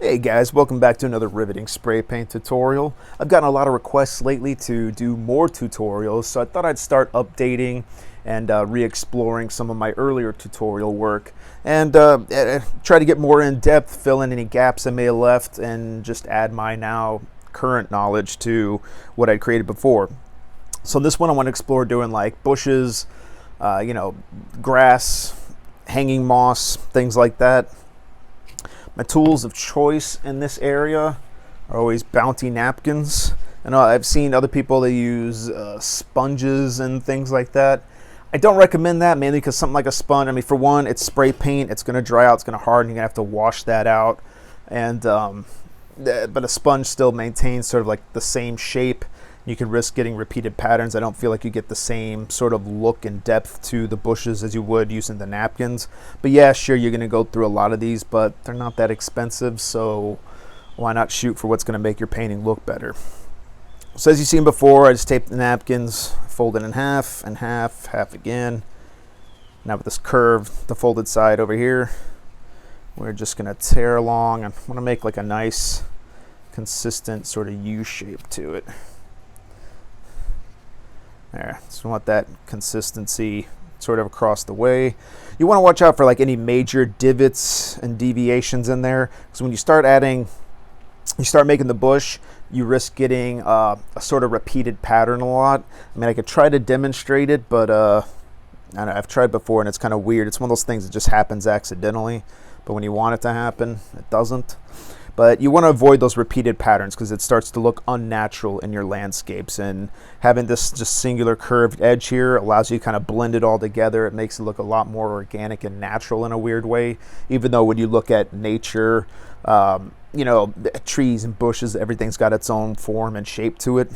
Hey guys, welcome back to another riveting spray paint tutorial. I've gotten a lot of requests lately to do more tutorials, so I thought I'd start updating and re-exploring some of my earlier tutorial work and try to get more in depth, fill in any gaps I may have left, and just add my now current knowledge to what I'd created before. So in this one I want to explore doing like bushes, grass, hanging moss, things like that. My tools of choice in this area are always bounty napkins. And I've seen other people that use sponges and things like that. I don't recommend that, mainly because something like a sponge, I mean, for one, it's spray paint, it's going to dry out, it's going to harden, you're going to have to wash that out. And but a sponge still maintains sort of like the same shape. You can risk getting repeated patterns. I don't feel like you get the same sort of look and depth to the bushes as you would using the napkins. But yeah, sure, you're going to go through a lot of these, but they're not that expensive, so why not shoot for what's going to make your painting look better? So as you've seen before, I just taped the napkins, fold it in half, and half again. Now with this curve, the folded side over here, we're just going to tear along. I want to make like a nice, consistent sort of U shape to it. There, so you want that consistency sort of across the way. You want to watch out for like any major divots and deviations in there, because when you start making the bush, you risk getting a sort of repeated pattern a lot. I mean, I could try to demonstrate it, but I don't know, I've tried before and it's kind of weird. It's one of those things that just happens accidentally, but when you want it to happen, it doesn't. But you want to avoid those repeated patterns because it starts to look unnatural in your landscapes, and having this just singular curved edge here allows you to kind of blend it all together. It makes it look a lot more organic and natural in a weird way, even though when you look at nature, trees and bushes, everything's got its own form and shape to it.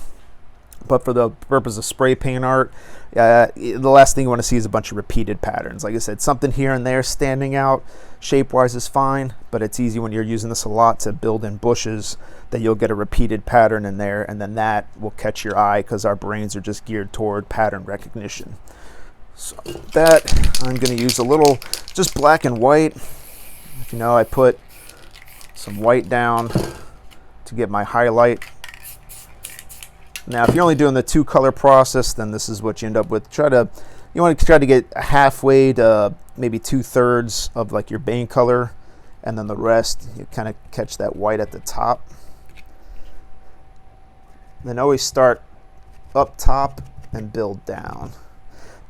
But for the purpose of spray paint art, the last thing you want to see is a bunch of repeated patterns. Like I said, something here and there standing out shape-wise is fine, but it's easy when you're using this a lot to build in bushes that you'll get a repeated pattern in there, and then that will catch your eye because our brains are just geared toward pattern recognition. So with that, I'm going to use a little just black and white. I put some white down to get my highlight. Now, if you're only doing the two color process, then this is what you end up with. You want to try to get halfway to maybe 2/3 of like your main color, and then the rest, you kind of catch that white at the top. Then always start up top and build down.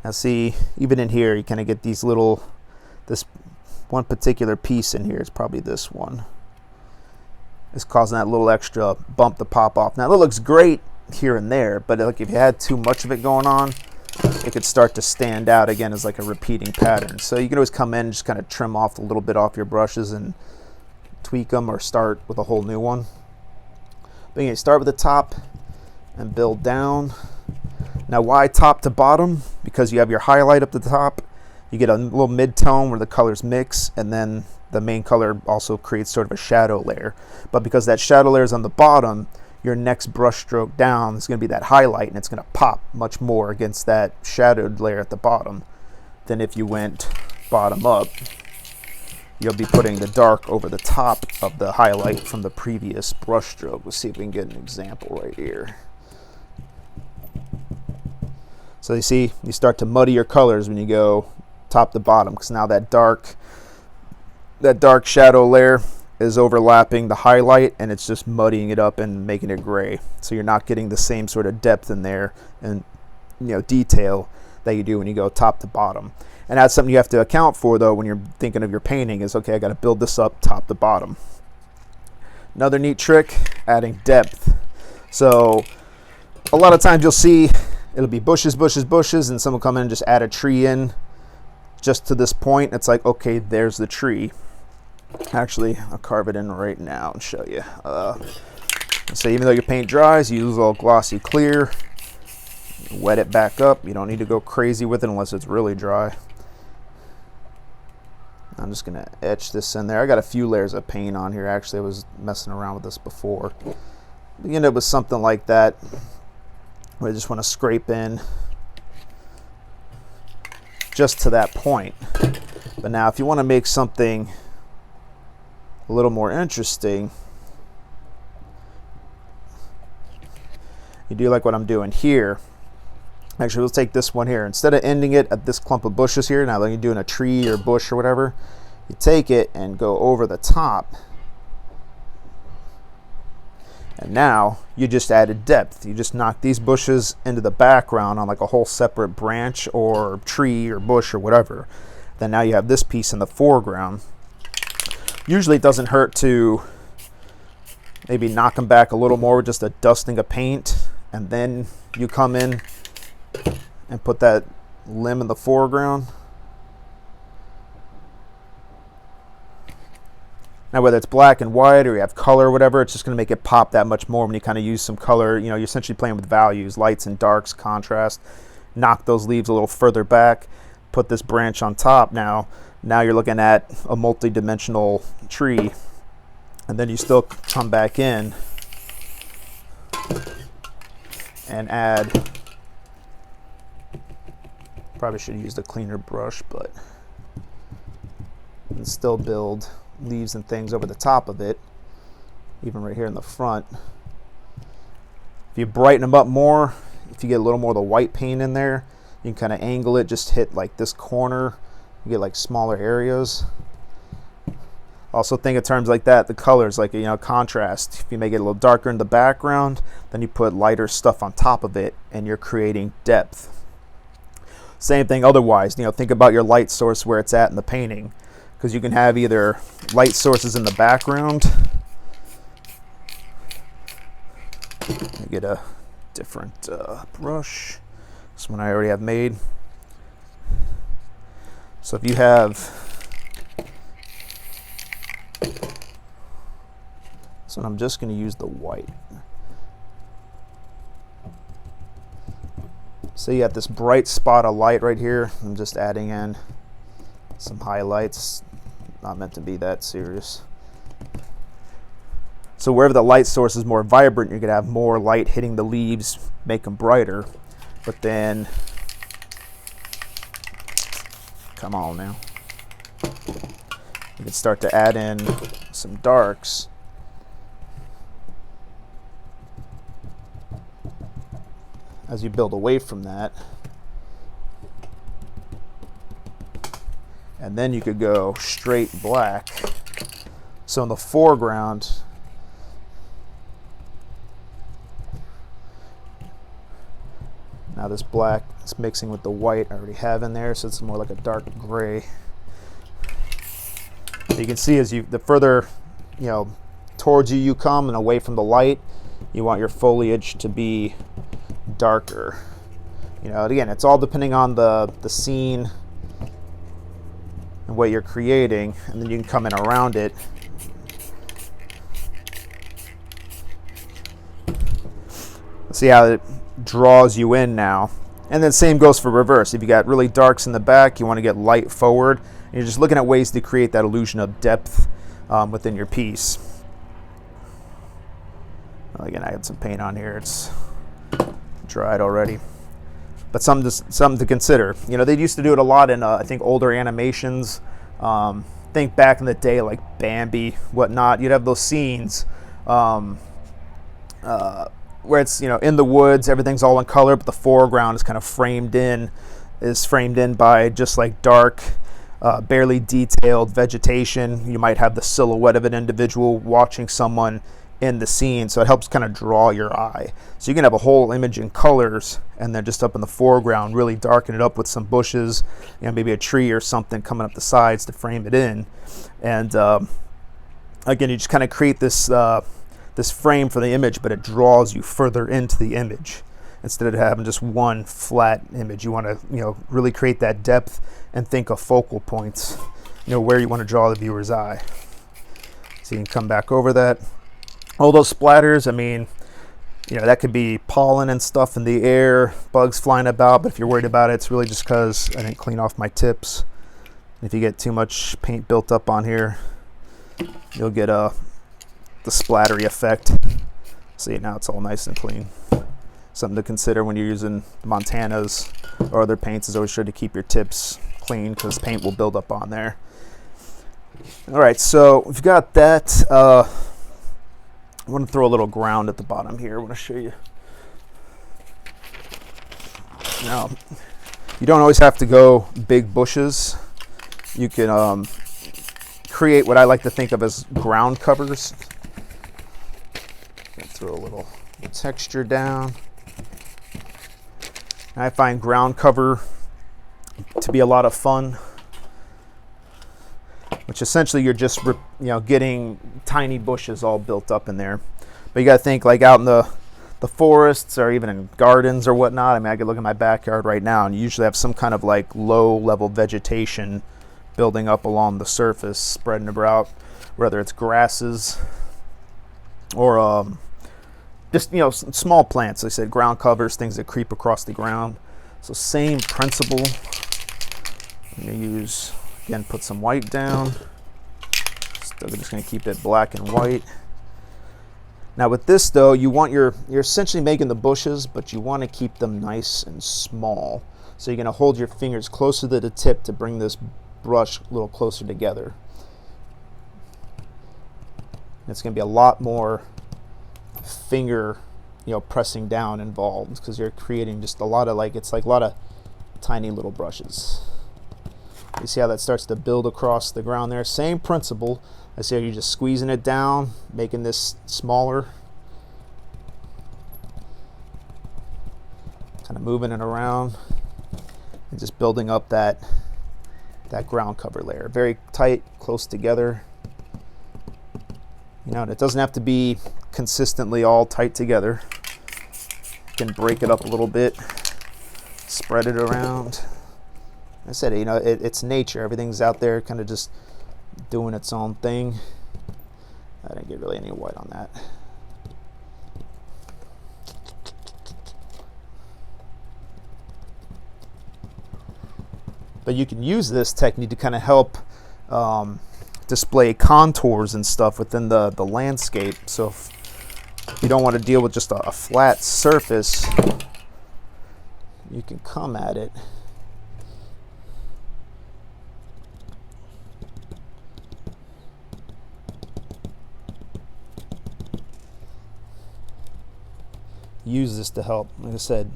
Now see, even in here, you kind of get this one particular piece in here, it's probably this one. It's causing that little extra bump to pop off. Now, it looks great here and there, but like if you had too much of it going on, it could start to stand out again as like a repeating pattern. So you can always come in and just kind of trim off a little bit off your brushes and tweak them, or start with a whole new one. But anyway, start with the top and build down. Now, why top to bottom? Because you have your highlight up the top, you get a little mid-tone where the colors mix, and then the main color also creates sort of a shadow layer. But because that shadow layer is on the bottom, your next brush stroke down is going to be that highlight, and it's going to pop much more against that shadowed layer at the bottom than if you went bottom up. You'll be putting the dark over the top of the highlight from the previous brush stroke. Let's see if we can get an example right here. So you see, you start to muddy your colors when you go top to bottom, because now that dark shadow layer is overlapping the highlight, and it's just muddying it up and making it gray. So you're not getting the same sort of depth in there and detail that you do when you go top to bottom. And that's something you have to account for, though, when you're thinking of your painting, is okay, I got to build this up top to bottom. Another neat trick, adding depth. So a lot of times you'll see it'll be bushes, and someone will come in and just add a tree in just to this point. It's like, okay, there's the tree. Actually, I'll carve it in right now and show you. So even though your paint dries, you use a little glossy clear, wet it back up. You don't need to go crazy with it unless it's really dry. I'm just going to etch this in there. I got a few layers of paint on here. Actually, I was messing around with this before. You end up with something like that, where I just want to scrape in just to that point. But now if you want to make something a little more interesting, you do like what I'm doing here. Actually, we'll take this one here. Instead of ending it at this clump of bushes here, now like you're doing a tree or bush or whatever, you take it and go over the top. And now you just added depth. You just knock these bushes into the background on like a whole separate branch or tree or bush or whatever. Then now you have this piece in the foreground. Usually it doesn't hurt to maybe knock them back a little more with just a dusting of paint, and then you come in and put that limb in the foreground. Now, whether it's black and white or you have color or whatever, it's just going to make it pop that much more when you kind of use some color. You know, you're essentially playing with values, lights and darks, contrast. Knock those leaves a little further back. Put this branch on top now. Now you're looking at a multi-dimensional tree. And then you still come back in and add, probably should have used a cleaner brush, but and still build leaves and things over the top of it, even right here in the front. If you brighten them up more, if you get a little more of the white paint in there, you can kind of angle it, just hit like this corner, you get like smaller areas. Also think in terms like that, the colors, like, you know, contrast. If you make it a little darker in the background, then you put lighter stuff on top of it and you're creating depth. Same thing otherwise, you know, think about your light source where it's at in the painting, because you can have either light sources in the background. Let me get a different brush. This one I already have made. So if you have, so I'm just going to use the white. So you got this bright spot of light right here. I'm just adding in some highlights. Not meant to be that serious. So wherever the light source is more vibrant, you're going to have more light hitting the leaves, make them brighter. But then, come on now. You can start to add in some darks. As you build away from that. And then you could go straight black. So in the foreground, now this black is mixing with the white I already have in there, so it's more like a dark gray. So you can see as the further, you know, towards you come and away from the light, you want your foliage to be darker. You know, again, it's all depending on the scene and what you're creating, and then you can come in around it. See how it draws you in now. And then same goes for reverse. If you got really darks in the back, you want to get light forward, and you're just looking at ways to create that illusion of depth within your piece. Well, again, I had some paint on here. It's dried already. But something to consider. You know, they used to do it a lot in, I think, older animations. Think back in the day, like Bambi, whatnot. You'd have those scenes where it's, you know, in the woods, everything's all in color, but the foreground is kind of framed in by just like dark, barely detailed vegetation. You might have the silhouette of an individual watching someone in the scene, so it helps kind of draw your eye. So you can have a whole image in colors, and then just up in the foreground really darken it up with some bushes, you know, maybe a tree or something coming up the sides to frame it in. And again, you just kind of create this this frame for the image, but it draws you further into the image instead of having just one flat image. You want to, you know, really create that depth and think of focal points, you know, where you want to draw the viewer's eye. So you can come back over that. All those splatters, I mean, you know, that could be pollen and stuff in the air, bugs flying about, but if you're worried about it, it's really just because I didn't clean off my tips. If you get too much paint built up on here, you'll get the splattery effect. See, now it's all nice and clean. Something to consider when you're using Montanas or other paints is always sure to keep your tips clean, because paint will build up on there. All right, so we've got that. I want to throw a little ground at the bottom here. I want to show you. Now, you don't always have to go big bushes. You can create what I like to think of as ground covers. Throw a little texture down. I find ground cover to be a lot of fun, which essentially you're just getting tiny bushes all built up in there. But you got to think, like out in the forests or even in gardens or whatnot. I mean, I could look at my backyard right now and you usually have some kind of like low level vegetation building up along the surface, spreading about, whether it's grasses or just small plants. Like I said, ground covers, things that creep across the ground. So same principle. I'm going to use, again, put some white down. Still just going to keep it black and white. Now with this though, you're essentially making the bushes, but you want to keep them nice and small. So you're going to hold your fingers closer to the tip to bring this brush a little closer together. And it's going to be a lot more finger pressing down involved, because you're creating just a lot of it's like a lot of tiny little brushes. You see how that starts to build across the ground there? Same principle. I see how you're just squeezing it down, making this smaller, kind of moving it around and just building up that ground cover layer. Very tight, close together. And it doesn't have to be consistently all tight together. You can break it up a little bit, spread it around. I said, it's nature. Everything's out there kind of just doing its own thing. I didn't get really any white on that. But you can use this technique to kind of help display contours and stuff within the landscape. So if you don't want to deal with just a flat surface, you can come at it use this to help, like I said,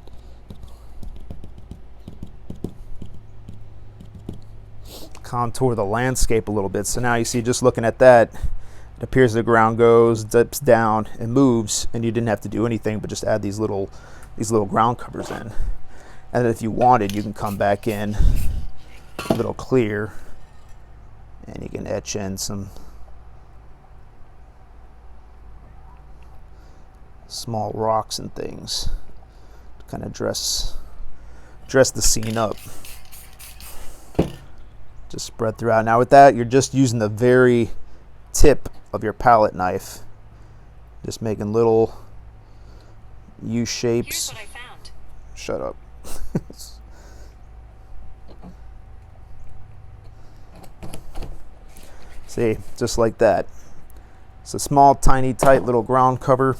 contour the landscape a little bit. So now you see, just looking at that, it appears the ground goes, dips down and moves, and you didn't have to do anything but just add these little ground covers in. And then if you wanted, you can come back in a little clear and you can etch in some small rocks and things to kind of dress the scene up. Just spread throughout. Now with that, you're just using the very tip of your palette knife, just making little U shapes. Here's what I found. Shut up. See, just like that. It's a small, tiny, tight little ground cover.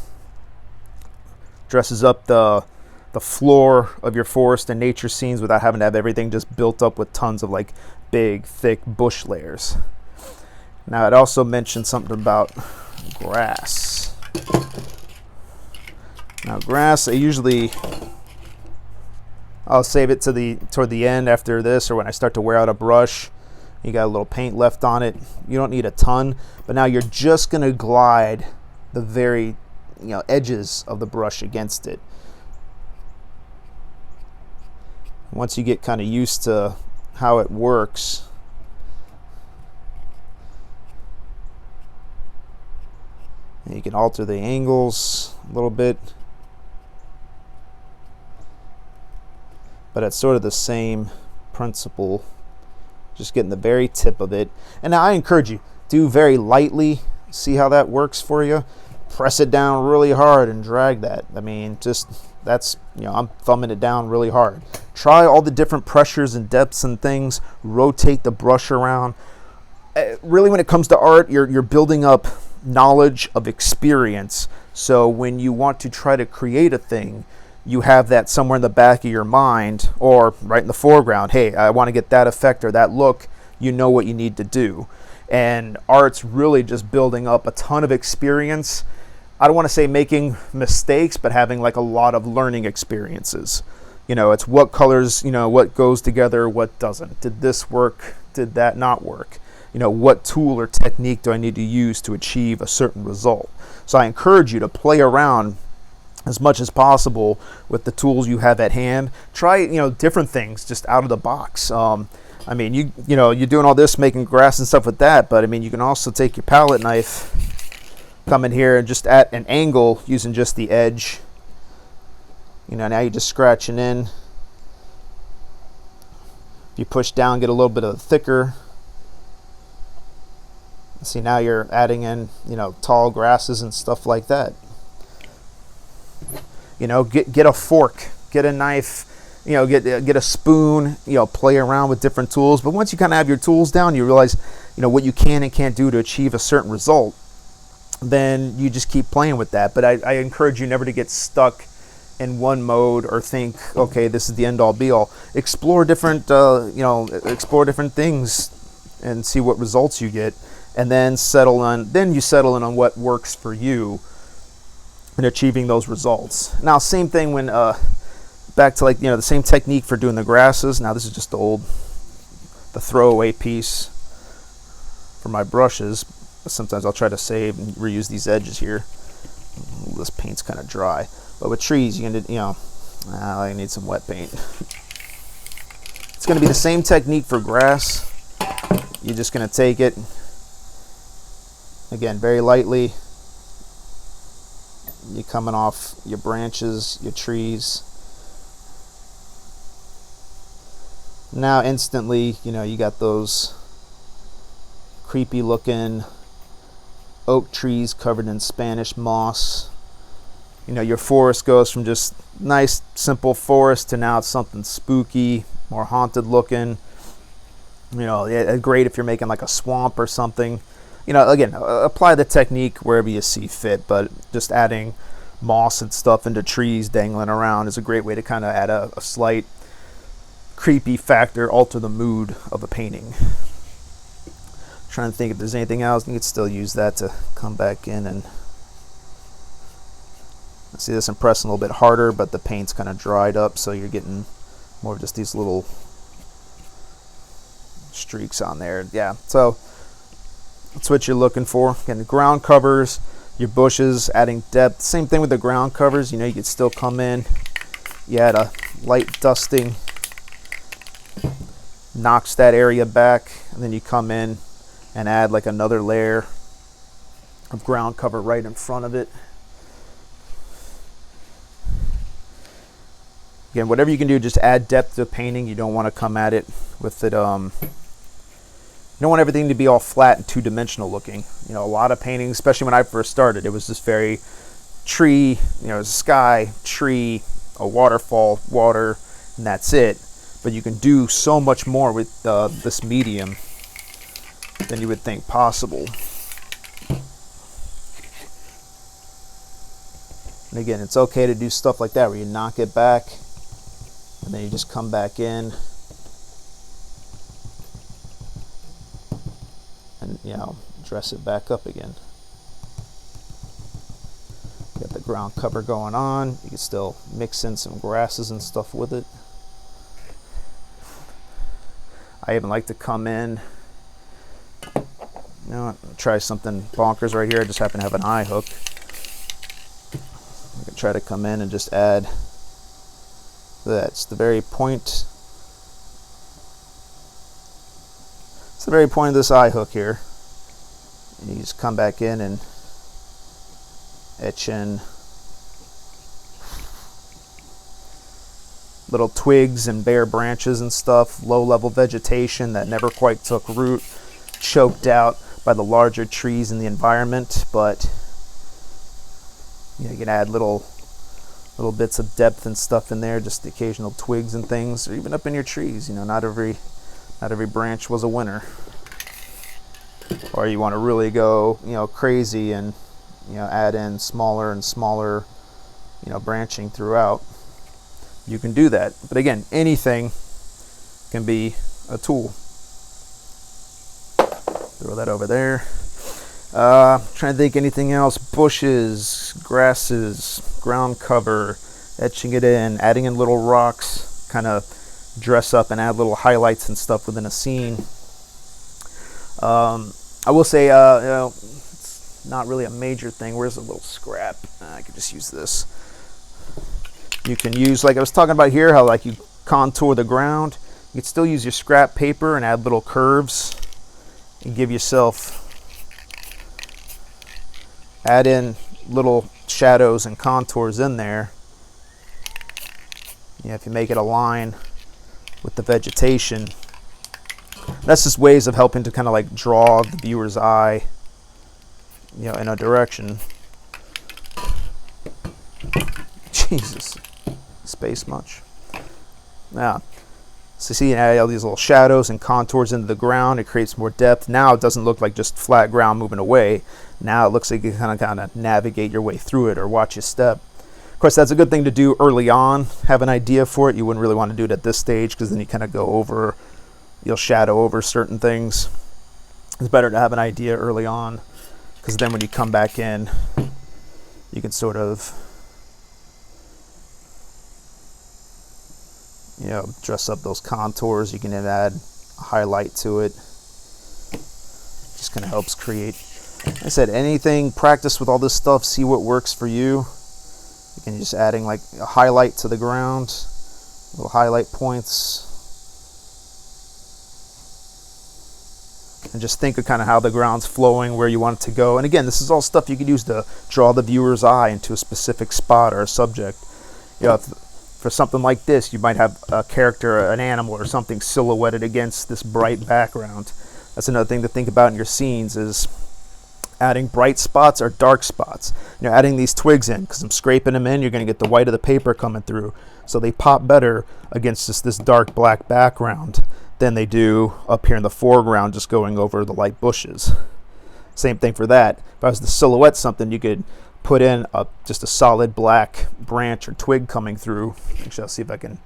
Dresses up the floor of your forest and nature scenes without having to have everything just built up with tons of big, thick bush layers. Now, it also mentioned something about grass. Now, grass, I'll save it toward the end after this, or when I start to wear out a brush. You got a little paint left on it. You don't need a ton, but now you're just going to glide the very edges of the brush against it. Once you get kind of used to how it works, and you can alter the angles a little bit, but it's sort of the same principle, just getting the very tip of it. And now I encourage you, do very lightly. See how that works for you. Press it down really hard and drag that. I mean, I'm thumbing it down really hard. Try all the different pressures and depths and things. Rotate the brush around. Really, when it comes to art, you're building up knowledge of experience. So when you want to try to create a thing, you have that somewhere in the back of your mind or right in the foreground. Hey, I want to get that effect or that look. You know what you need to do. And Art's really just building up a ton of experience. I don't want to say making mistakes, but having like a lot of learning experiences. You know, it's what colors, you know, what goes together, what doesn't. Did this work? Did that not work? You know, what tool or technique do I need to use to achieve a certain result? So I encourage you to play around as much as possible with the tools you have at hand. Try, you know, different things just out of the box. I mean, you know, you're doing all this, making grass and stuff with that, but I mean, you can also take your palette knife, come in here and just at an angle using just the edge. You know, now you're just scratching in. If you push down, get a little bit of thicker. See, now you're adding in, you know, tall grasses and stuff like that. You know, get a fork, get a knife, you know, get a spoon, you know, play around with different tools. But once you kind of have your tools down, you realize, you know, what you can and can't do to achieve a certain result. Then you just keep playing with that. But I encourage you never to get stuck in one mode or think, okay, this is the end all be all. Explore different, explore different things and see what results you get, and then you settle in on what works for you in achieving those results. Now, same thing when back to, like, you know, the same technique for doing the grasses. Now this is just the throwaway piece for my brushes. Sometimes I'll try to save and reuse these edges here. This paint's kind of dry. But with trees, you know, I need some wet paint. It's going to be the same technique for grass. You're just going to take it, again, very lightly. You're coming off your branches, your trees. Now instantly, you know, you got those creepy looking oak trees covered in Spanish moss. You know, your forest goes from just nice, simple forest to now it's something spooky, more haunted looking. You know, great if you're making like a swamp or something. You know, again, apply the technique wherever you see fit, but just adding moss and stuff into trees dangling around is a great way to kind of add a slight creepy factor, alter the mood of a painting. Trying to think if there's anything else. You could still use that to come back in and see this. I'm pressing a little bit harder, but the paint's kind of dried up, so you're getting more of just these little streaks on there. Yeah, so that's what you're looking for. Again, the ground covers, your bushes, adding depth. Same thing with the ground covers. You know, you could still come in, you add a light dusting, knocks that area back, and then you come in and add like another layer of ground cover right in front of it. Again, whatever you can do, just add depth to painting. You don't want to come at it with it. You don't want everything to be all flat and two-dimensional looking. You know, a lot of paintings, especially when I first started, it was just very tree, you know, sky, tree, a waterfall, water, and that's it. But you can do so much more with this medium than you would think possible. And again, it's okay to do stuff like that where you knock it back and then you just come back in and, you know, dress it back up again. Got the ground cover going on. You can still mix in some grasses and stuff with it. I even like to come in, you know, try something bonkers right here. I just happen to have an eye hook. I can try to come in and just add that. It's the very point. It's the very point of this eye hook here. And you just come back in and etch in little twigs and bare branches and stuff, low-level vegetation that never quite took root, choked out by the larger trees in the environment. But you know, you can add little bits of depth and stuff in there, just the occasional twigs and things, or even up in your trees. You know, not every branch was a winner. Or you want to really go, you know, crazy and, you know, add in smaller and smaller, you know, branching throughout. You can do that. But again, anything can be a tool. Throw that over there. Trying to think anything else. Bushes, grasses, ground cover, etching it in, adding in little rocks, kind of dress up and add little highlights and stuff within a scene. I will say, it's not really a major thing. Where's a little scrap? I could just use this. You can use, like I was talking about here, how like you contour the ground. You can still use your scrap paper and add little curves and give yourself, add in little shadows and contours in there. Yeah, if you make it align with the vegetation, that's just ways of helping to kind of like draw the viewer's eye, you know, in a direction. Jesus, space much? Yeah. So see, add all these little shadows and contours into the ground. It creates more depth. Now it doesn't look like just flat ground moving away. Now it looks like you kind of navigate your way through it or watch your step. Of course, that's a good thing to do early on. Have an idea for it. You wouldn't really want to do it at this stage because then you kind of go over, you'll shadow over certain things. It's better to have an idea early on because then when you come back in, you can sort of, you know, dress up those contours. You can then add a highlight to it. Just kind of helps create. Like I said, anything, practice with all this stuff, see what works for you. You can just adding like a highlight to the ground, little highlight points. And just think of kind of how the ground's flowing, where you want it to go. And again, this is all stuff you could use to draw the viewer's eye into a specific spot or a subject. You know, for something like this, you might have a character, an animal or something silhouetted against this bright background. That's another thing to think about in your scenes is adding bright spots or dark spots. You know, adding these twigs in, because I'm scraping them in, you're going to get the white of the paper coming through. So they pop better against just this dark black background than they do up here in the foreground just going over the light bushes. Same thing for that. If I was to silhouette something, you could put in just a solid black branch or twig coming through. Actually, I'll see if I can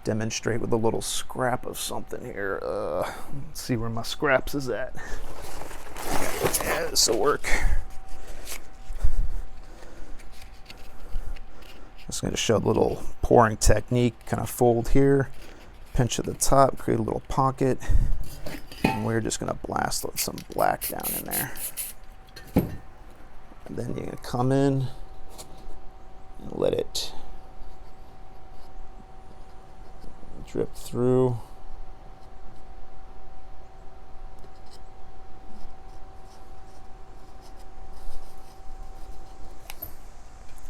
demonstrate with a little scrap of something here. Let's see where my scraps is at. Yeah, this will work. Just going to show a little pouring technique. Kind of fold here, pinch at the top, create a little pocket, and we're just going to blast some black down in there. And then you're going to come in and let it drip through.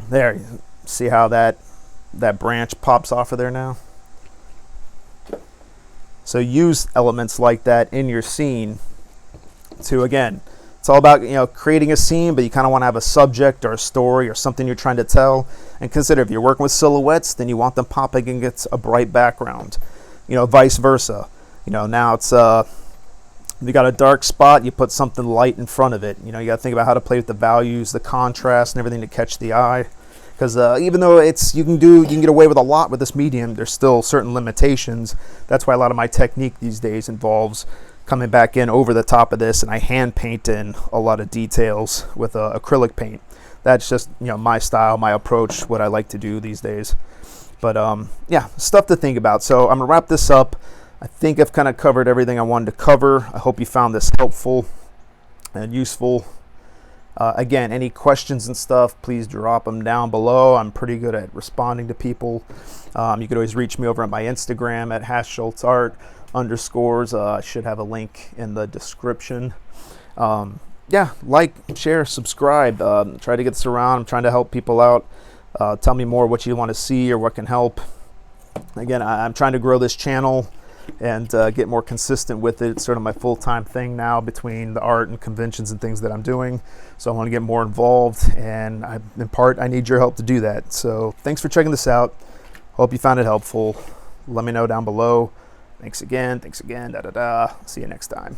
There, you see how that branch pops off of there now? So use elements like that in your scene to, again, it's all about, you know, creating a scene, but you kind of want to have a subject or a story or something you're trying to tell. And consider if you're working with silhouettes, then you want them popping against a bright background. You know, vice versa. You know, now it's you got a dark spot, you put something light in front of it. You know, you got to think about how to play with the values, the contrast, and everything to catch the eye. Because even though you can get away with a lot with this medium, there's still certain limitations. That's why a lot of my technique these days involves coming back in over the top of this, and I hand paint in a lot of details with acrylic paint. That's just, you know, my style, my approach, what I like to do these days. But yeah, stuff to think about. So I'm gonna wrap this up. I think I've kind of covered everything I wanted to cover. I hope you found this helpful and useful. Again, any questions and stuff, please drop them down below. I'm pretty good at responding to people. You could always reach me over at my Instagram at #SchultzArt_. I should have a link in the description. Yeah, like, share, subscribe. Try to get this around. I'm trying to help people out. Tell me more what you want to see or what can help. Again, I'm trying to grow this channel and get more consistent with it. It's sort of my full-time thing now between the art and conventions and things that I'm doing. So I want to get more involved, and in part, I need your help to do that. So thanks for checking this out. Hope you found it helpful. Let me know down below. Thanks again. See you next time.